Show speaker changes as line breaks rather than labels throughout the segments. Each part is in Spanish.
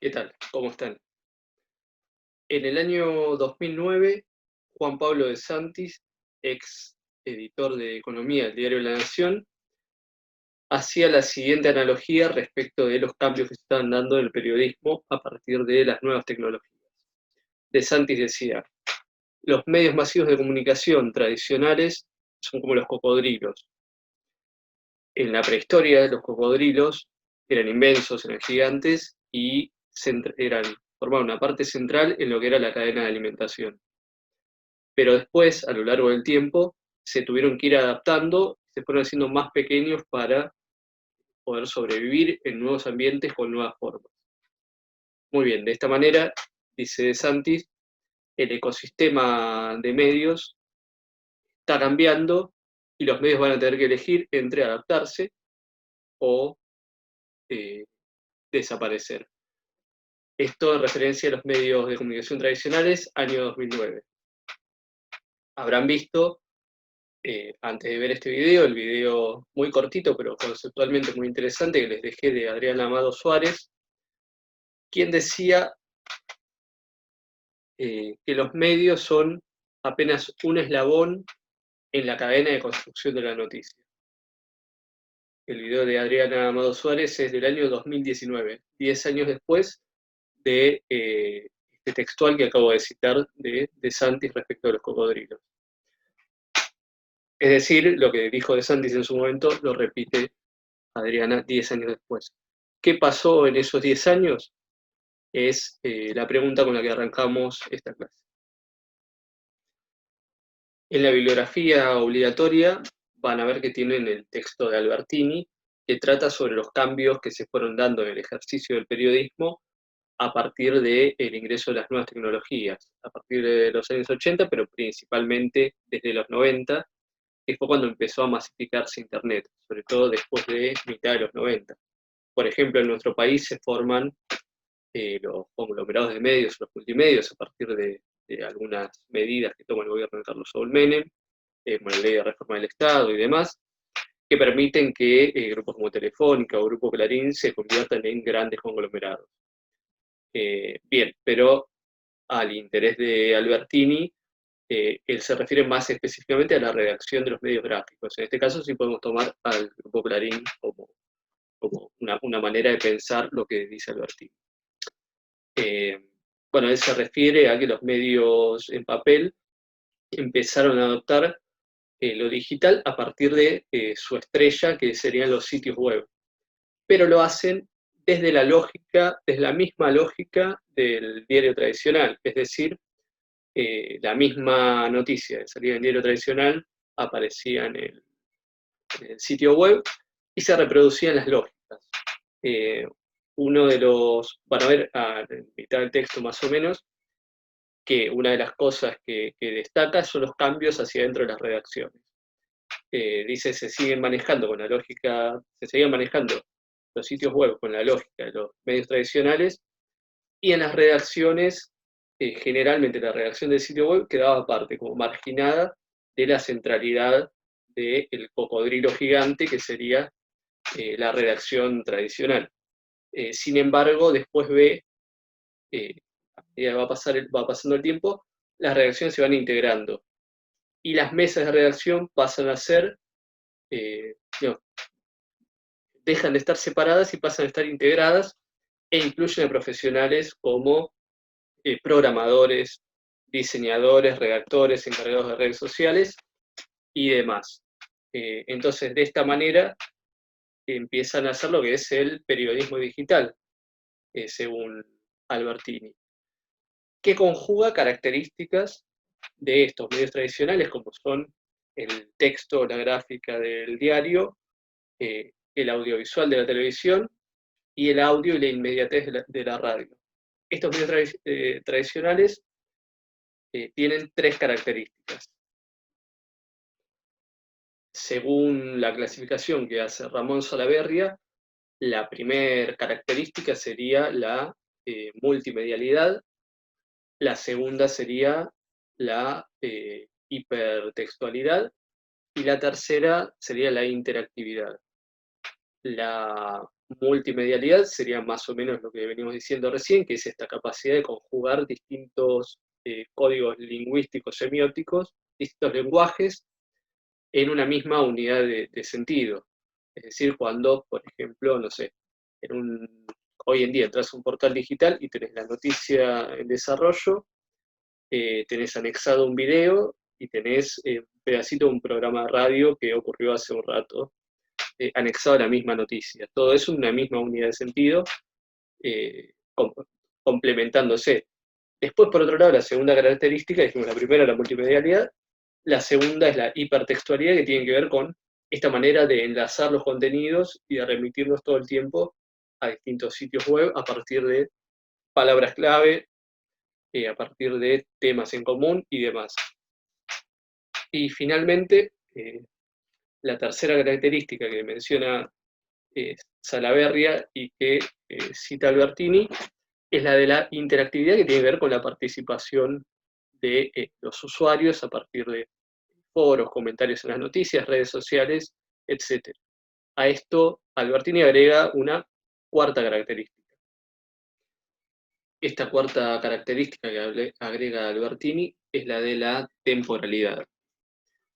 ¿Qué tal? ¿Cómo están? En el año 2009, Juan Pablo de Santis, ex editor de Economía del diario La Nación, hacía la siguiente analogía respecto de los cambios que se estaban dando en el periodismo a partir de las nuevas tecnologías. De Santis decía, los medios masivos de comunicación tradicionales son como los cocodrilos. En la prehistoria, los cocodrilos eran inmensos, eran gigantes y formaban una parte central en lo que era la cadena de alimentación. Pero después, a lo largo del tiempo, se tuvieron que ir adaptando, se fueron haciendo más pequeños para poder sobrevivir en nuevos ambientes con nuevas formas. Muy bien, de esta manera, dice De Santis, el ecosistema de medios está cambiando y los medios van a tener que elegir entre adaptarse o eh, desaparecer. Esto en referencia a los medios de comunicación tradicionales, año 2009. Habrán visto antes de ver este video, el video muy cortito, pero conceptualmente muy interesante, que les dejé de Adrián Amado Suárez, quien decía que los medios son apenas un eslabón en la cadena de construcción de la noticia. El video de Adrián Amado Suárez es del año 2019, 10 años después de este textual que acabo de citar de Santis respecto a los cocodrilos. Es decir, lo que dijo De Santis en su momento lo repite Adriana 10 años después. ¿Qué pasó en esos 10 años? Es la pregunta con la que arrancamos esta clase. En la bibliografía obligatoria van a ver que tienen el texto de Albertini, que trata sobre los cambios que se fueron dando en el ejercicio del periodismo a partir del ingreso de las nuevas tecnologías, a partir de los años 80, pero principalmente desde los 90, que fue cuando empezó a masificarse Internet, sobre todo después de mitad de los 90. Por ejemplo, en nuestro país se forman los conglomerados de medios, los multimedios, a partir de algunas medidas que toma el gobierno de Carlos Saúl Menem, como la ley de reforma del Estado y demás, que permiten que grupos como Telefónica o Grupo Clarín se conviertan en grandes conglomerados. Bien, pero al interés de Albertini, él se refiere más específicamente a la redacción de los medios gráficos. En este caso sí podemos tomar al Grupo Clarín como una manera de pensar lo que dice Albertini. Bueno, él se refiere a que los medios en papel empezaron a adoptar lo digital a partir de su estrella, que serían los sitios web. Pero lo hacen desde desde la misma lógica del diario tradicional, es decir, la misma noticia que salía en el diario tradicional aparecía en el sitio web y se reproducían las lógicas. Uno de los, van a ver a mitad del texto más o menos, que una de las cosas que destaca son los cambios hacia dentro de las redacciones. Dice, se seguían manejando los sitios web con la lógica de los medios tradicionales, y en las redacciones, generalmente la redacción del sitio web quedaba aparte, como marginada de la centralidad del cocodrilo gigante que sería la redacción tradicional. Sin embargo, después a medida que va pasando el tiempo, las redacciones se van integrando y las mesas de redacción pasan a ser, no, dejan de estar separadas y pasan a estar integradas e incluyen a profesionales como programadores, diseñadores, redactores, encargados de redes sociales y demás. Entonces, de esta manera empiezan a hacer lo que es el periodismo digital, según Albertini, que conjuga características de estos medios tradicionales, como son el texto, la gráfica del diario, el audiovisual de la televisión y el audio y la inmediatez de la radio. Estos medios tradicionales tienen tres características. Según la clasificación que hace Ramón Salaverria, la primera característica sería la multimedialidad, la segunda sería la hipertextualidad y la tercera sería la interactividad. La multimedialidad sería más o menos lo que venimos diciendo recién, que es esta capacidad de conjugar distintos códigos lingüísticos semióticos, distintos lenguajes, en una misma unidad de sentido. Es decir, cuando, por ejemplo, no sé, hoy en día entras a un portal digital y tenés la noticia en desarrollo, tenés anexado un video y tenés un pedacito de un programa de radio que ocurrió hace un rato, anexado a la misma noticia. Todo eso en una misma unidad de sentido, eh, complementándose. Después, por otro lado, la segunda característica, dijimos la primera, la multimedialidad, la segunda es la hipertextualidad, que tiene que ver con esta manera de enlazar los contenidos y de remitirlos todo el tiempo a distintos sitios web a partir de palabras clave, a partir de temas en común y demás. Y finalmente, la tercera característica que menciona Salaverria y que cita Albertini es la de la interactividad, que tiene que ver con la participación de los usuarios a partir de foros, comentarios en las noticias, redes sociales, etc. A esto Albertini agrega una cuarta característica. Esta cuarta característica que agrega Albertini es la de la temporalidad.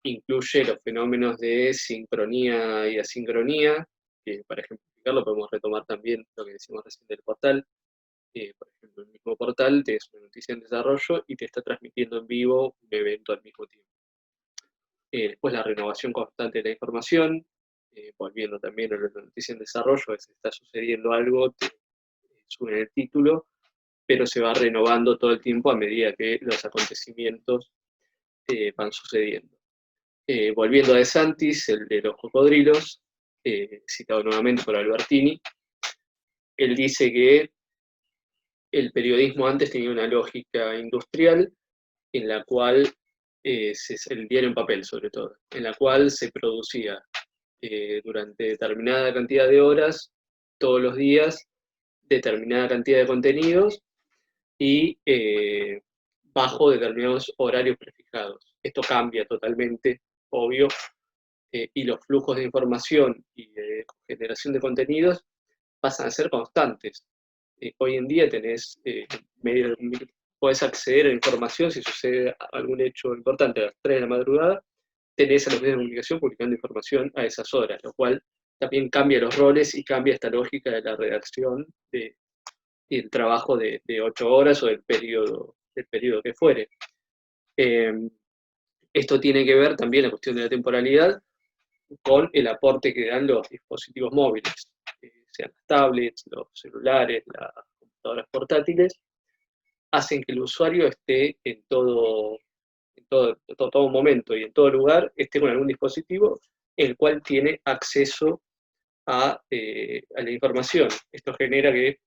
Incluye los fenómenos de sincronía y asincronía, que para ejemplificarlo podemos retomar también lo que decimos recién del portal. Por ejemplo, el mismo portal te es una noticia en desarrollo y te está transmitiendo en vivo un evento al mismo tiempo. Después la renovación constante de la información, volviendo también a la noticia en desarrollo, a veces está sucediendo algo, te suben el título, pero se va renovando todo el tiempo a medida que los acontecimientos van sucediendo. Volviendo a De Santis, el de los cocodrilos, citado nuevamente por Albertini, él dice que el periodismo antes tenía una lógica industrial en la cual, el diario en papel sobre todo, en la cual se producía durante determinada cantidad de horas, todos los días, determinada cantidad de contenidos y bajo determinados horarios prefijados. Esto cambia totalmente, obvio, y los flujos de información y de generación de contenidos pasan a ser constantes. Hoy en día podés acceder a la información si sucede algún hecho importante a las 3 de la madrugada, tenés a los medios de comunicación publicando información a esas horas, lo cual también cambia los roles y cambia esta lógica de la redacción y el trabajo de 8 horas o del periodo que fuere. Esto tiene que ver también, la cuestión de la temporalidad, con el aporte que dan los dispositivos móviles, sean las tablets, los celulares, las computadoras portátiles, hacen que el usuario esté en todo momento y en todo lugar, esté con algún dispositivo el cual tiene acceso a la información. Esto genera que,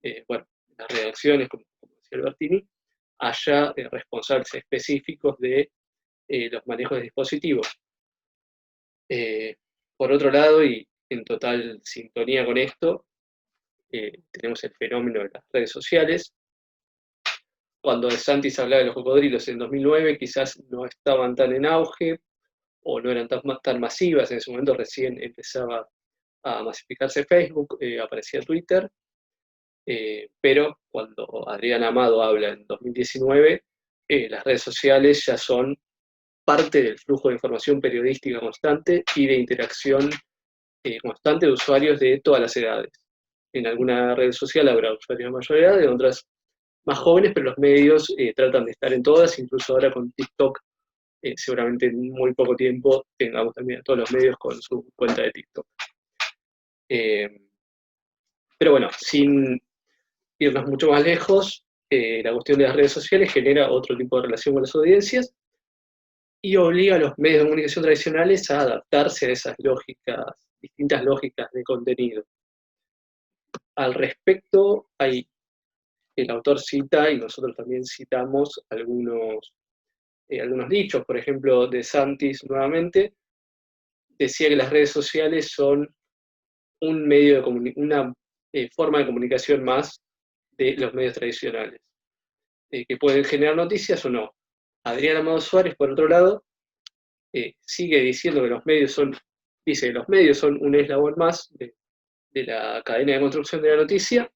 las redacciones, como decía Albertini, haya responsables específicos de los manejos de dispositivos. Por otro lado, y en total sintonía con esto, tenemos el fenómeno de las redes sociales. Cuando De Santis hablaba de los cocodrilos en 2009, quizás no estaban tan en auge o no eran tan masivas. En ese momento recién empezaba a masificarse Facebook, aparecía Twitter, pero cuando Adrián Amado habla en 2019, las redes sociales ya son parte del flujo de información periodística constante y de interacción constante de usuarios de todas las edades. En alguna red social habrá usuarios de mayor edad, en otras más jóvenes, pero los medios tratan de estar en todas, incluso ahora con TikTok, seguramente en muy poco tiempo tengamos también a todos los medios con su cuenta de TikTok. Pero bueno, sin irnos mucho más lejos, la cuestión de las redes sociales genera otro tipo de relación con las audiencias y obliga a los medios de comunicación tradicionales a adaptarse a esas lógicas, distintas lógicas de contenido. Al respecto, el autor cita, y nosotros también citamos algunos dichos. Por ejemplo, De Santis nuevamente decía que las redes sociales son una forma de comunicación más de los medios tradicionales, que pueden generar noticias o no. Adrián Amado Suárez, por otro lado, sigue diciendo que los medios son un eslabón más de la cadena de construcción de la noticia,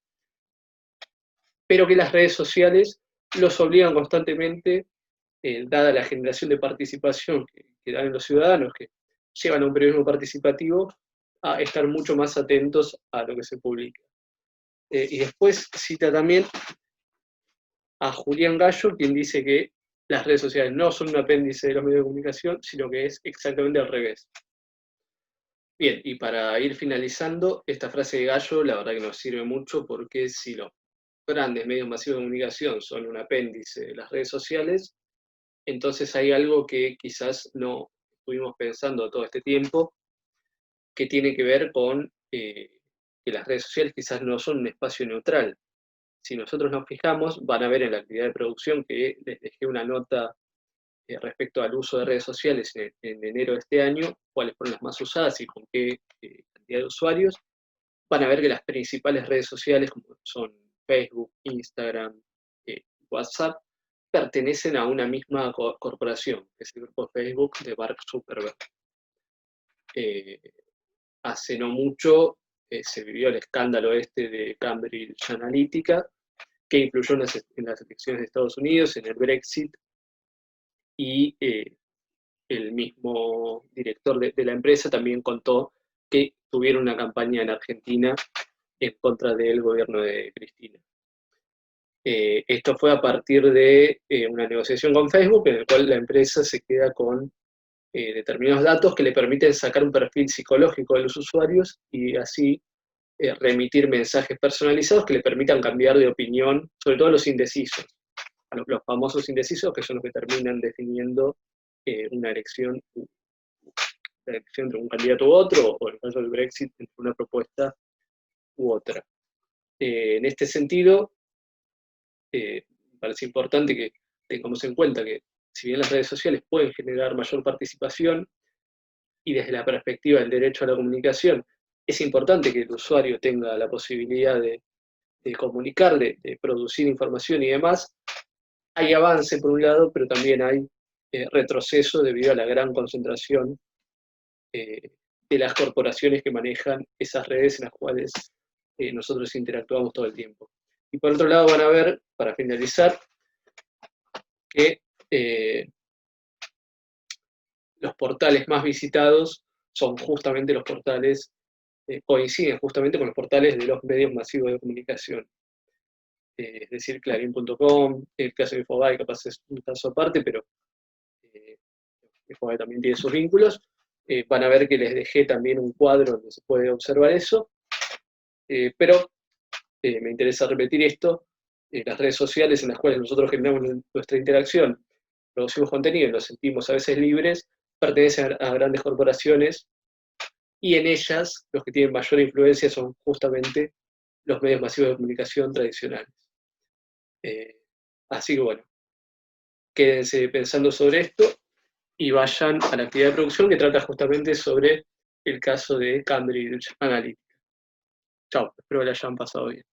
pero que las redes sociales los obligan constantemente, dada la generación de participación que dan los ciudadanos, que llevan a un periodismo participativo, a estar mucho más atentos a lo que se publica. Y después cita también a Julián Gallo, quien dice que las redes sociales no son un apéndice de los medios de comunicación, sino que es exactamente al revés. Bien, y para ir finalizando, esta frase de Gallo la verdad que nos sirve mucho, porque si los grandes medios masivos de comunicación son un apéndice de las redes sociales, entonces hay algo que quizás no estuvimos pensando todo este tiempo, que tiene que ver con que las redes sociales quizás no son un espacio neutral. Si nosotros nos fijamos, van a ver en la actividad de producción que les dejé una nota respecto al uso de redes sociales en enero de este año, cuáles fueron las más usadas y con qué cantidad de usuarios. Van a ver que las principales redes sociales, como son Facebook, Instagram, WhatsApp, pertenecen a una misma corporación, que es el grupo Facebook de Mark Zuckerberg. Hace no mucho se vivió el escándalo este de Cambridge Analytica, que influyó en las elecciones de Estados Unidos, en el Brexit, y el mismo director de la empresa también contó que tuvieron una campaña en Argentina en contra del gobierno de Cristina. Esto fue a partir de una negociación con Facebook, en la cual la empresa se queda con determinados datos que le permiten sacar un perfil psicológico de los usuarios y así remitir mensajes personalizados que le permitan cambiar de opinión, sobre todo los indecisos, los famosos indecisos, que son los que terminan definiendo una elección, la elección entre un candidato u otro, o en el caso del Brexit, entre una propuesta u otra. En este sentido, me parece importante que tengamos en cuenta que, si bien las redes sociales pueden generar mayor participación, y desde la perspectiva del derecho a la comunicación, es importante que el usuario tenga la posibilidad de comunicar, de producir información y demás, hay avance por un lado, pero también hay retroceso debido a la gran concentración de las corporaciones que manejan esas redes en las cuales nosotros interactuamos todo el tiempo. Y por otro lado van a ver, para finalizar, que los portales más visitados son justamente los portales, coinciden justamente con los portales de los medios masivos de comunicación. Es decir, Clarín.com, el caso de Infobae capaz es un caso aparte, pero Infobae también tiene sus vínculos. Van a ver que les dejé también un cuadro donde se puede observar eso, pero me interesa repetir esto: las redes sociales en las cuales nosotros generamos nuestra interacción, producimos contenido y nos sentimos a veces libres, pertenecen a grandes corporaciones, y en ellas los que tienen mayor influencia son justamente los medios masivos de comunicación tradicionales. Así que bueno, quédense pensando sobre esto y vayan a la actividad de producción, que trata justamente sobre el caso de Cambridge Analytica. Chao, espero que la hayan pasado bien.